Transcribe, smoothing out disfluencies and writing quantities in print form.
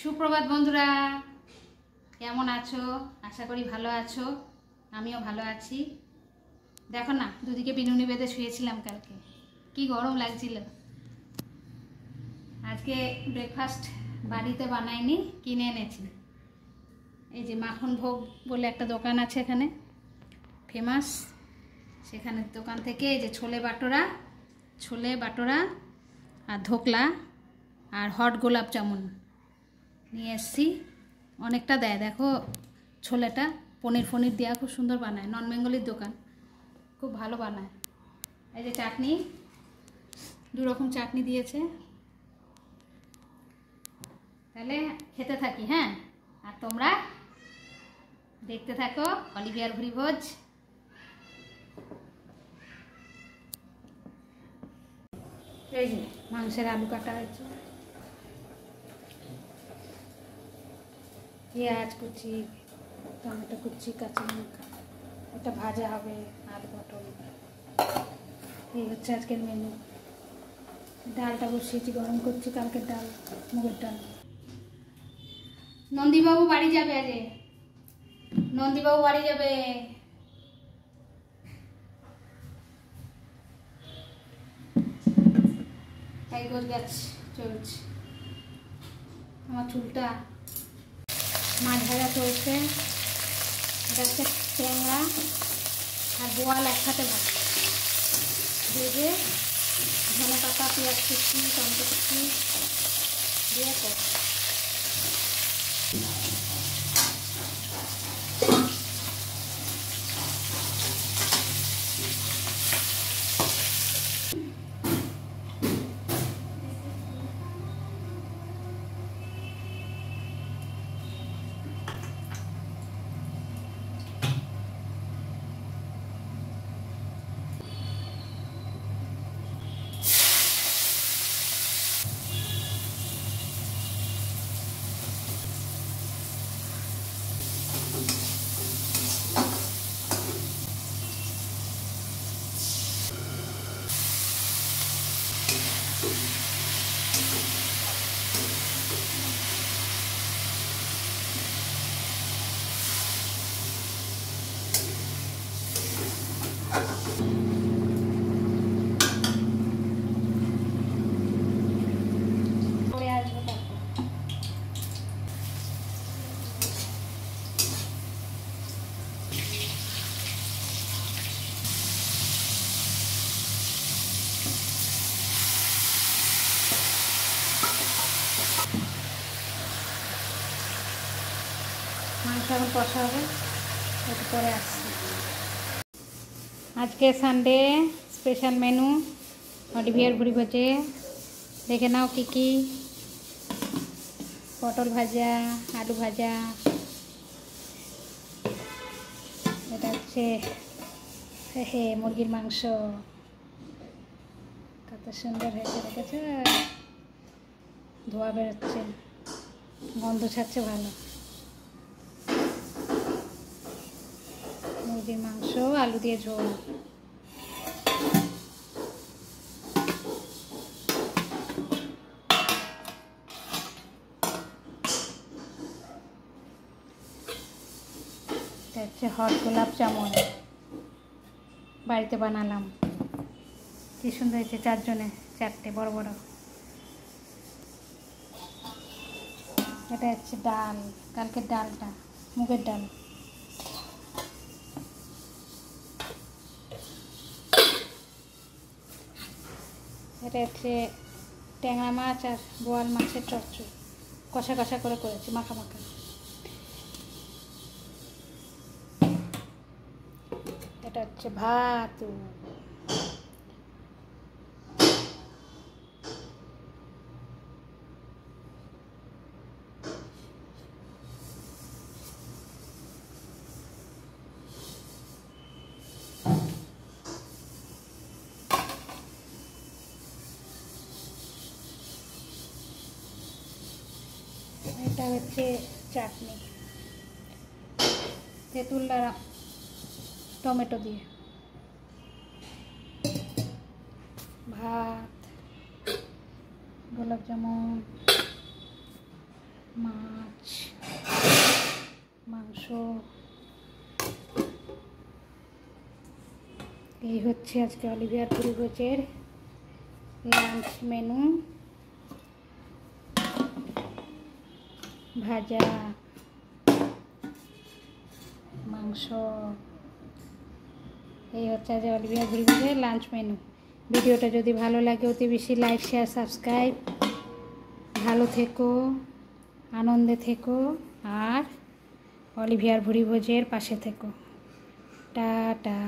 সুপ্রভাত বন্ধুরা, কেমন আছো? আশা করি ভালো আছো। আমিও ভালো আছি। দেখো না, দুদিকে বিনুনি বেঁধে শুয়েছিলাম। কালকে কি গরম লাগছিল। আজকে ব্রেকফাস্ট বাড়িতে বানাইনি, কিনে এনেছি। এই যে মাখন ভোগ বলে একটা দোকান আছে এখানে, ফেমাস। সেখানে দোকান থেকে এই যে ছোলে বাটোরা আর ধোকলা আর হট গোলাপ জামুন নিয়ে এসছি। অনেকটা দেয়, দেখো ছোলেটা পনির দেওয়া খুব সুন্দর বানায়। নন বেঙ্গলির দোকান, খুব ভালো বানায়। এই যে চাটনি, দু রকম চাটনি দিয়েছে। তাহলে খেতে থাকি, হ্যাঁ? আর তোমরা দেখতে থাকো অলিভিয়ার ভুরিভোজ। এই যে মাংসের আলু কাটা হয়েছে, পেঁয়াজ কুচি, টমেটো কুচি, কাঁচা লঙ্কা, এটা ভাজা হবে, আলু পটল। এই হচ্ছে আজকের মেনু। ডালটা বসিয়েছি, গরম করছি, কালকের ডাল, মুগের ডাল। নন্দীবাবু বাড়ি যাবে, আজকে নন্দীবাবু বাড়ি যাবে। তাই গোছ গাছ চলছে। আমার চুলটা, মাছ ভাজা চলছে। এটা হচ্ছে ট্যাংরা আর বোয়াল একসাথে ভাজা, ভেজে ধনে পাতা, পেঁয়াজ কুচি, টমেটো কুচি দিয়ে কর। মাংস এখন কষা হবে, একটু পরে আসছি। আজকে সানডে স্পেশাল মেনু অলিভিয়ার ভুরিভোজে। দেখে নাও কি কি: পটল ভাজা, আলু ভাজা, এটা হচ্ছে মুরগির মাংস। কত সুন্দর হয়েছে, দেখেছো? ধোয়া বেরোচ্ছে, গন্ধ ছাড়ছে ভালো। মুরগির মাংস, আলু দিয়ে ঝোল। এটা হচ্ছে হট গোলাপ জামুন, বাড়িতে বানালাম। কি সুন্দর হয়েছে, 4 জনে 4টে বড় বড়। এটা হচ্ছে ডাল, কালকের ডালটা, মুগের ডাল। এটা হচ্ছে ট্যাংরা মাছ আর বোয়াল মাছের চচ্চড়ি, কষা কষা করে করেছি, মাখা মাখা। এটা হচ্ছে ভাত। এটা হচ্ছে চাটনি, তেঁতুল আর টমেটো দিয়ে। ভাত, গোলাপ জামুন, মাছ, মাংস। এই হচ্ছে আজকে অলিভিয়ার ভুরিভোজের লাঞ্চ মেনু। ভাজা, মাংস। এই হচ্ছে আজ অলিভিয়ার ভুরিভোজের লাঞ্চ মেনু। ভিডিওটা যদি ভালো লাগে অতি বেশি লাইক, শেয়ার, সাবস্ক্রাইব। ভালো থেকো, আনন্দে থেকো, আর অলিভিয়ার ভুরিভোজের পাশে থেকো। টাটা।